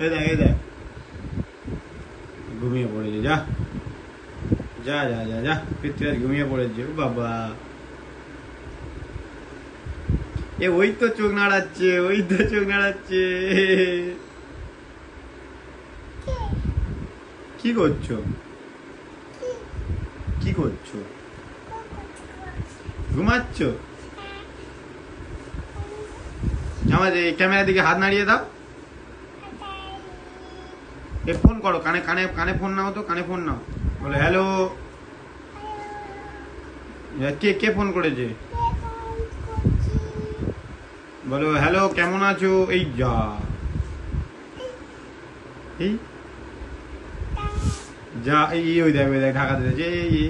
এই দেখ এই দেখ ঘুমিয়ে পড়েছে। যা যা যা যা যা পৃথ্বীরাজ ঘুমিয়ে পড়েছে। ও বাবা, এ ওই তো চোখ নাড়াচ্ছে, ওই তো চোখ নাড়াচ্ছে। কি করছো, কি করছো? ঘুমাচ্ছ? আমার ক্যামেরার দিকে হাত নাড়িয়ে দাও। এ ফোন করো, কানে কানে কানে ফোন নাও তো, কানে ফোন নাও। বলো হ্যালো। কে কে ফোন করেছে? বলো হ্যালো, কেমন আছো? এই যা, এই যা, এই ওই দেখ ওই দেখ ঢাকা দিয়েছে। এই